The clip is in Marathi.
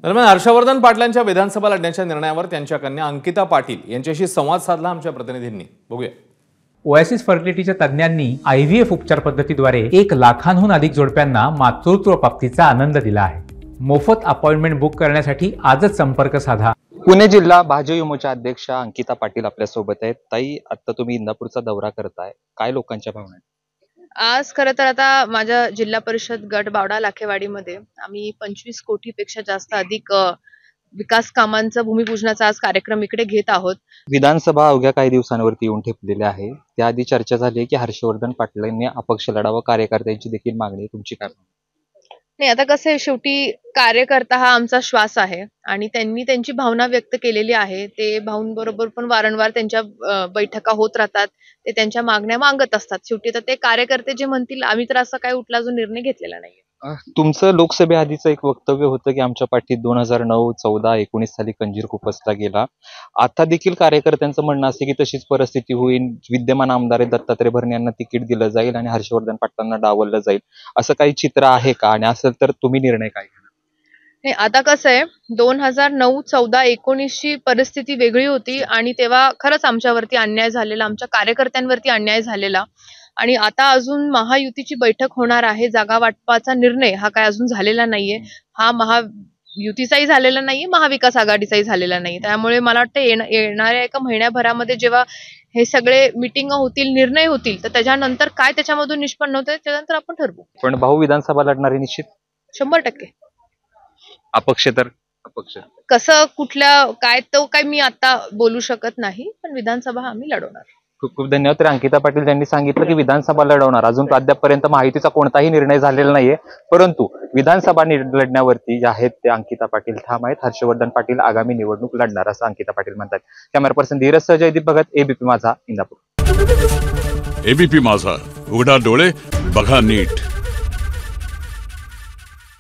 दरम्यान हर्षवर्धन पाटलांच्या विधानसभा लढण्याच्या निर्णयावर त्यांच्या कन्या अंकिता पाटील यांच्याशी संवाद साधला आमच्या प्रतिनिधींनी। बघूया। ओएसिस फर्टिलिटीच्या तज्ञांनी IVF उपचार पद्धतीद्वारे 1 लाखांहून अधिक जोडप्यांना मातृत्व प्राप्तीचा आनंद दिला आहे। मोफत अपॉइंटमेंट बुक करण्यासाठी आजच संपर्क साधा। पुणे जिल्हा भाजप युमोच्या अध्यक्षा अंकिता पाटील आपल्या सोबत आहेत। ताई, आता तुम्ही इंदापूरचा दौरा करताय, काय लोकांच्या भावना आहेत? आज खरं तर आता माझ्या जिल्हा परिषद गट बावडा लाखेवाडीमध्ये आम्ही 25 कोटीपेक्षा जास्त अधिक विकास कामांचा भूमिपूजनाचा आज कार्यक्रम इकडे घेत आहोत। विधानसभा अवघ्या काही दिवसांवरती येऊन ठेपलेली आहे। त्याआधी चर्चा झाली आहे की हर्षवर्धन पाटलांनी अपक्ष लढावं, कार्यकर्त्यांची देखील मागणी आहे। तुमची काय? नाही, आता कसं आहे, शेवटी कार्यकर्ता हा आमचा श्वास आहे आणि त्यांनी त्यांची भावना व्यक्त केलेली आहे। ते भाऊंबरोबर पण वारंवार त्यांच्या बैठका होत राहतात, ते त्यांच्या मागण्या मागत असतात। शेवटी तर ते कार्यकर्ते जे म्हणतील, आम्ही तर असं काय उठला जो निर्णय घेतलेला नाहीये। तुमचं लोकसभेआधीचं एक वक्तव्य होतं की आमच्या पाठीत 2009, 14, 19 साली कंजीर खुपसला गेला। आता देखील कार्यकर्त्यांचं म्हणणं असते की तशीच परिस्थिती होईल, विद्यमान आमदार दत्तात्रय भरणे यांना तिकीट दिलं जाईल आणि हर्षवर्धन पाटलांना डावललं जाईल, असं काही चित्र आहे का? आणि असेल तर तुम्ही निर्णय काय घेणार? नाही, आता कसं आहे, 2009, 14, 19 ची परिस्थिती वेगळी होती आणि तेव्हा खरंच आमच्यावरती अन्याय झालेला, आमच्या कार्यकर्त्यांवरती अन्याय झालेला। आणि आता अजून महायुतीची बैठक होणार आहे। जागा वाटपाचा निर्णय हा काय अजून झालेला नाहीये। हा महायुतीचाही झालेला नाहीये, महाविकास आघाडीचाही झालेला नाही। त्यामुळे मला वाटतं येणाऱ्या एका महिन्याभरामध्ये जेव्हा हे सगळे मीटिंग होतील, निर्णय होतील, तर त्याच्यानंतर काय त्याच्यामधून निष्पन्न होतं त्यानंतर आपण ठरवू। पण भाऊ विधानसभा लढणारे निश्चित 100%। अपक्ष तर अपक्ष कसं, कुठल्या काय तो काय मी आता बोलू शकत नाही, पण विधानसभा आम्ही लढवणार। खूप खूप धन्यवाद। तर अंकिता पाटील यांनी सांगितलं की विधानसभा लढवणार। अजून अद्यापपर्यंत माहितीचा कोणताही निर्णय झालेला नाहीये, परंतु विधानसभा लढण्यावरती जे आहेत ते अंकिता पाटील ठाम आहेत। हर्षवर्धन पाटील आगामी निवडणूक लढणार असं अंकिता पाटील म्हणतात। कॅमेरा पर्सन धीरज सह जयदीप भगत, ABP माझा, इंदापूर। ABP माझा, उघडा डोळे बघा नीट।